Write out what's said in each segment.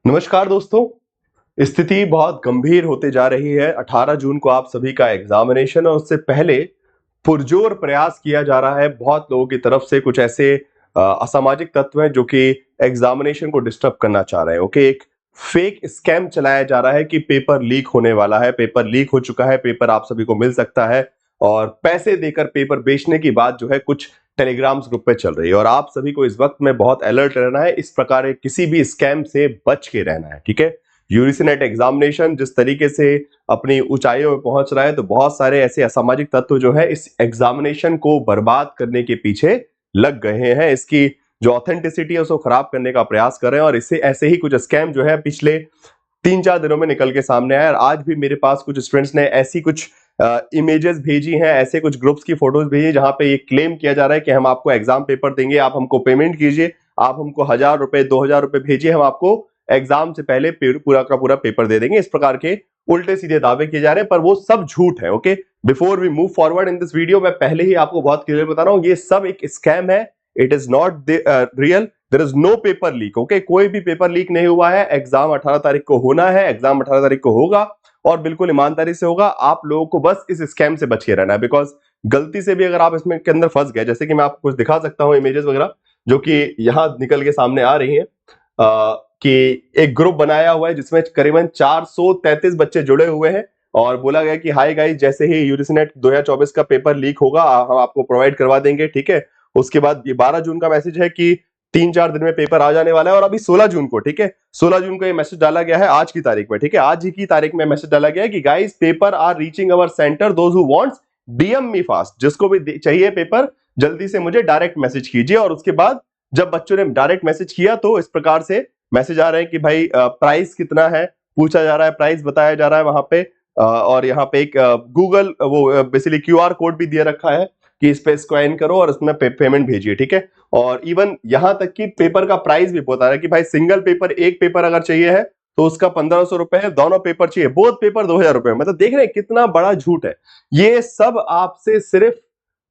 नमस्कार दोस्तों। स्थिति बहुत गंभीर होते जा रही है। 18 जून को आप सभी का एग्जामिनेशन और उससे पहले पुरजोर प्रयास किया जा रहा है बहुत लोगों की तरफ से। कुछ ऐसे असामाजिक तत्व हैं जो कि एग्जामिनेशन को डिस्टर्ब करना चाह रहे हैं। ओके, एक फेक स्कैम चलाया जा रहा है कि पेपर लीक होने वाला है, पेपर लीक हो चुका है, पेपर आप सभी को मिल सकता है और पैसे देकर पेपर बेचने की बात जो है कुछ टेलीग्राम्स ग्रुप पे चल रही है। और आप सभी को इस वक्त में बहुत अलर्ट रहना है, इस प्रकार किसी भी स्कैम से बच के रहना है। ठीक है, यूजीसी नेट एग्जामिनेशन जिस तरीके से अपनी ऊंचाइयों में पहुंच रहा है, तो बहुत सारे ऐसे असामाजिक तत्व जो है इस एग्जामिनेशन को बर्बाद करने के पीछे लग गए हैं। इसकी जो ऑथेंटिसिटी है उसको खराब करने का प्रयास कर रहे हैं और इससे ऐसे ही कुछ स्कैम जो है पिछले 3-4 दिनों में निकल के सामने आया। और आज भी मेरे पास कुछ स्टूडेंट्स ने ऐसी कुछ इमेजेस भेजी हैं, ऐसे कुछ ग्रुप्स की फोटोज भेजी जहां पे ये क्लेम किया जा रहा है कि हम आपको एग्जाम पेपर देंगे, आप हमको पेमेंट कीजिए, आप हमको 1000 रुपए 2000 रुपए भेजिए, हम आपको एग्जाम से पहले पूरा का पूरा पेपर दे देंगे। इस प्रकार के उल्टे सीधे दावे किए जा रहे हैं, पर वो सब झूठ है। Okay, before we move forward in this video, मैं पहले ही आपको बहुत क्लियर बता रहा हूं, ये सब एक स्कैम है। It is not real, there is no paper leak. Okay, कोई भी पेपर लीक नहीं हुआ है। एग्जाम 18 तारीख को होना है, एग्जाम 18 तारीख को होगा और बिल्कुल ईमानदारी से होगा। आप लोगों को बस इस स्कैम से बच के रहना है, बिकॉज गलती से भी अगर आप इसमें के अंदर फंस गए, जैसे कि मैं आपको कुछ दिखा सकता हूं इमेजेस वगैरह जो कि यहां निकल के सामने आ रही हैं, कि एक ग्रुप बनाया हुआ है जिसमें करीबन 433 बच्चे जुड़े हुए हैं और बोला गया कि हाय गाइस, जैसे ही यूजीसी नेट 2024 का पेपर लीक होगा हम आपको प्रोवाइड करवा देंगे। ठीक है, उसके बाद ये 12 जून का मैसेज है कि 3-4 दिन में पेपर आ जाने वाला है और अभी 16 जून को, ठीक है, 16 जून को ये मैसेज डाला गया है आज की तारीख में। ठीक है, आज ही की तारीख में मैसेज डाला गया है कि guys paper are reaching our centre, those who wants DM me fast. जिसको भी चाहिए पेपर जल्दी से मुझे डायरेक्ट मैसेज कीजिए। और उसके बाद जब बच्चों ने डायरेक्ट मैसेज किया तो इस प्रकार से मैसेज आ रहे हैं कि भाई प्राइस कितना है, पूछा जा रहा है, प्राइस बताया जा रहा है वहां पे। और यहाँ पे एक गूगल वो बेसिकली क्यूआर कोड भी दिया रखा है कि इस पे स्कैन करो और उसमें पेमेंट भेजिए। ठीक है, और इवन यहां तक कि पेपर का प्राइस भी बता रहा है कि भाई सिंगल पेपर, एक पेपर अगर चाहिए है तो उसका 1500 रुपए है, दोनों पेपर चाहिए बोथ पेपर 2000 रुपए। मतलब देख रहे हैं कितना बड़ा झूठ है। ये सब आपसे सिर्फ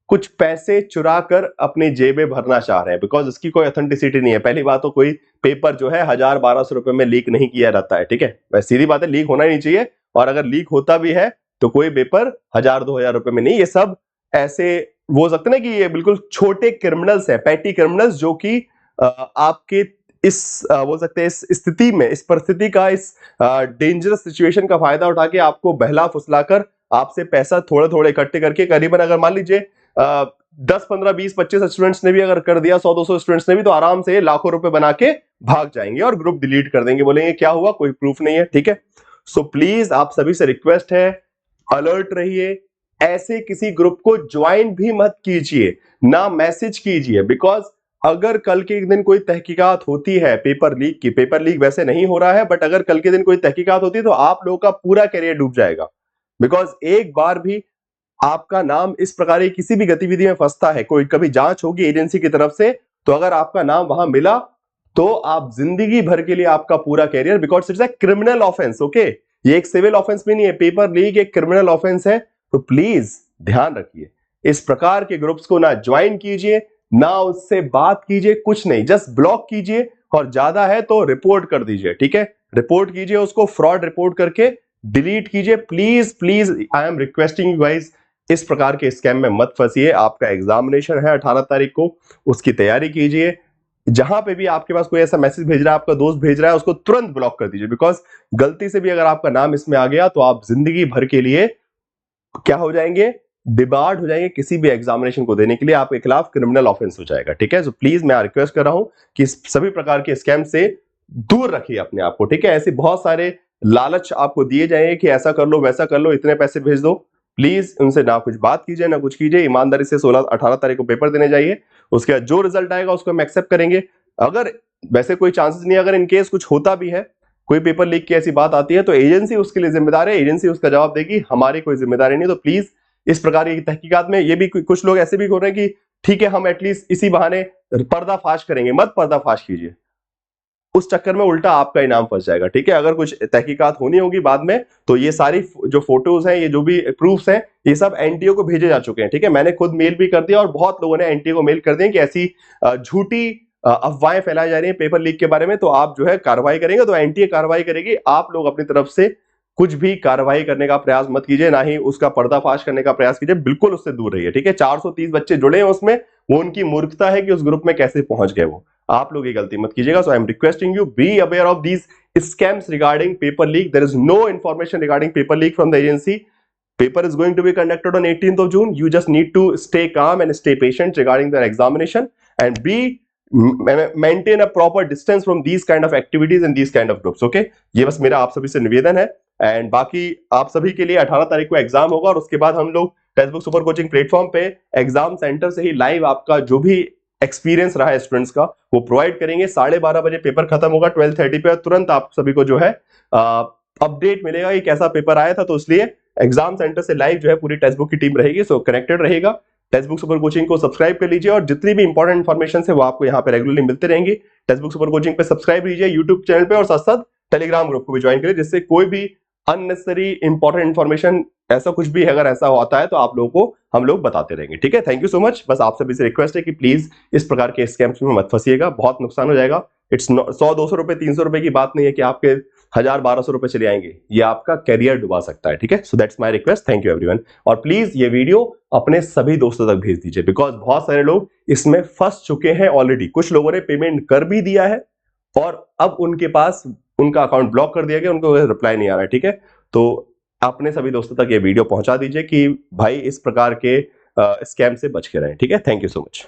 कुछ पैसे चुरा कर अपनी जेबें भरना चाह रहे हैं, बिकॉज इसकी कोई ऑथेंटिसिटी नहीं है। पहली बात तो कोई पेपर जो है 1000-1200 रुपए में लीक नहीं किया जाता है। ठीक है, वैसे सीधी बात है, लीक होना ही नहीं चाहिए। और अगर लीक होता भी है तो कोई पेपर 1000-2000 रुपए में नहीं। ये सब ऐसे वो सकते ना कि ये बिल्कुल छोटे क्रिमिनल्स हैं, पैटी क्रिमिनल्स, जो कि आपके इस बोल सकते हैं इस स्थिति में, इस परिस्थिति का, इस डेंजरस सिचुएशन का फायदा उठा के आपको बहला फुसलाकर आपसे पैसा थोड़े थोड़े इकट्ठे करके, करीबन अगर मान लीजिए 10-15-20-25 स्टूडेंट्स ने भी अगर कर दिया, 100-200 स्टूडेंट्स ने भी, तो आराम से लाखों रुपए बना के भाग जाएंगे और ग्रुप डिलीट कर देंगे, बोलेंगे क्या हुआ, कोई प्रूफ नहीं है। ठीक है, सो प्लीज आप सभी से रिक्वेस्ट है, अलर्ट रहिए। ऐसे किसी ग्रुप को ज्वाइन भी मत कीजिए, ना मैसेज कीजिए, बिकॉज अगर कल के एक दिन कोई तहकीकात होती है पेपर लीक की, पेपर लीक वैसे नहीं हो रहा है, बट अगर कल के दिन कोई तहकीकात होती है तो आप लोगों का पूरा करियर डूब जाएगा। बिकॉज एक बार भी आपका नाम इस प्रकार की किसी भी गतिविधि में फंसता है, कोई कभी जांच होगी एजेंसी की तरफ से, तो अगर आपका नाम वहां मिला तो आप जिंदगी भर के लिए आपका पूरा career, because it's a criminal offence. Okay, ये एक सिविल ऑफेंस भी नहीं है, पेपर लीक एक क्रिमिनल ऑफेंस है। तो प्लीज ध्यान रखिए, इस प्रकार के ग्रुप्स को ना ज्वाइन कीजिए, ना उससे बात कीजिए, कुछ नहीं, जस्ट ब्लॉक कीजिए और ज्यादा है तो रिपोर्ट कर दीजिए। ठीक है, रिपोर्ट कीजिए उसको, फ्रॉड रिपोर्ट करके डिलीट कीजिए। Please please I am requesting you guys, इस प्रकार के स्कैम में मत फंसिए। आपका एग्जामिनेशन है 18 तारीख को, उसकी तैयारी कीजिए। जहां पे भी आपके पास कोई ऐसा मैसेज भेज रहा है, आपका दोस्त भेज रहा है, उसको तुरंत ब्लॉक कर दीजिए, बिकॉज गलती से भी अगर आपका नाम इसमें आ गया तो आप जिंदगी भर के लिए क्या हो जाएंगे, डिबार्ड हो जाएंगे। किसी भी एग्जामिनेशन को देने के लिए आपके खिलाफ क्रिमिनल ऑफेंस हो जाएगा। ठीक है, सो प्लीज मैं रिक्वेस्ट कर रहा हूं कि सभी प्रकार के स्कैम से दूर रखिए अपने आप को। ठीक है, ऐसे बहुत सारे लालच आपको दिए जाएंगे कि ऐसा कर लो, वैसा कर लो, इतने पैसे भेज दो। प्लीज उनसे ना कुछ बात कीजिए, ना कुछ कीजिए, ईमानदारी से 18 तारीख को पेपर देने जाइए। उसके बाद जो रिजल्ट आएगा उसको हम एक्सेप्ट करेंगे। अगर वैसे कोई चांसेस नहीं, अगर इनकेस कुछ होता भी है, कोई पेपर लीक की ऐसी बात आती है, तो एजेंसी उसके लिए जिम्मेदार है, एजेंसी उसका जवाब देगी, हमारी कोई जिम्मेदारी नहीं। तो प्लीज इस प्रकार की तहकीकात में ये भी कुछ लोग ऐसे भी हो रहे हैं कि ठीक है हम एटलीस्ट इसी बहाने पर्दाफाश करेंगे, मत पर्दाफाश कीजिए, उस चक्कर में उल्टा आपका इनाम फंस जाएगा। ठीक है, अगर कुछ तहकीकात होनी होगी बाद में तो ये सारी जो फोटोज हैं, ये जो भी प्रूफ्स हैं, ये सब एनटीओ को भेजे जा चुके हैं। ठीक है, मैंने खुद मेल भी कर दिया और बहुत लोगों ने एनटीओ को मेल कर दिया कि ऐसी झूठी अफवाहें फैलाई जा रही हैं पेपर लीक के बारे में, तो आप जो है कार्रवाई करेंगे तो एनटीए कार्रवाई करेगी। आप लोग अपनी तरफ से कुछ भी कार्रवाई करने का प्रयास मत कीजिए, ना ही उसका पर्दाफाश करने का प्रयास कीजिए, बिल्कुल उससे दूर रहिए, ठीक है। 430 बच्चे जुड़े हैं उसमें, वो उनकी मूर्खता है कि उस ग्रुप में कैसे पहुंच गए वो, आप लोग ये गलती मत कीजिएगा। So I am requesting you, be aware of these scams regarding paper leak. There is no information regarding paper leak from the agency. Paper is going to be conducted on 18th of June. You just need to stay calm and stay patient regarding the examination, and maintain a proper distance from these kind of activities and these kind of groups. Okay, ये बस मेरा आप सभी से निवेदन है। And बाकी आप सभी के लिए 18 तारीख को एग्जाम होगा, और उसके बाद हम लोग text book super coaching platform पे एग्जाम सेंटर से ही लाइव आपका जो भी एक्सपीरियंस रहा है स्टूडेंट्स का वो प्रोवाइड करेंगे। 12:30 बजे पेपर खत्म होगा 12:30 पे, तुरंत आप सभी को जो है अपडेट मिलेगा कि कैसा पेपर आया था। तो इसलिए एग्जाम सेंटर से लाइव जो है पूरी टेक्स्ट बुक की टीम रहेगी। सो कनेक्टेड रहेगा, टेक्स्ट बुक सुपर कोचिंग को सब्सक्राइब कर लीजिए, और जितनी भी इंपॉर्टेंट इन्फॉर्मेशन है वो आपको यहाँ पे रेगुलरली मिलते रहेंगी। टेक्स्ट बुक सुपर कोचिंग पे सब्सक्राइब कीजिए यूट्यूब चैनल पे, और साथ साथ टेलीग्राम ग्रुप को भी ज्वाइन करिए, जिससे कोई भी अननेसेसरी इंपॉर्टेंट इन्फॉर्मेशन ऐसा कुछ भी अगर ऐसा होता है तो आप लोगों को हम लोग बताते रहेंगे, ठीक है। Thank you so much. बस आप सभी से रिक्वेस्ट है कि प्लीज इस प्रकार के स्कैम्स में मत फंसिएगा, बहुत नुकसान हो जाएगा। इट्स 100-200 रुपए 300 रुपए की बात नहीं है कि आपके 1000-1200 रुपए चले आएंगे, ये आपका कैरियर डुबा सकता है, ठीक है। So that's my request, thank you everyone. और प्लीज ये वीडियो अपने सभी दोस्तों तक भेज दीजिए, बिकॉज बहुत सारे लोग इसमें फंस चुके हैं ऑलरेडी। कुछ लोगों ने पेमेंट कर भी दिया है और अब उनके पास उनका अकाउंट ब्लॉक कर दिया गया, उनको रिप्लाई नहीं आ रहा है, ठीक है। तो अपने सभी दोस्तों तक ये वीडियो पहुंचा दीजिए कि भाई इस प्रकार के स्कैम से बच के रहें, ठीक है। Thank you so much.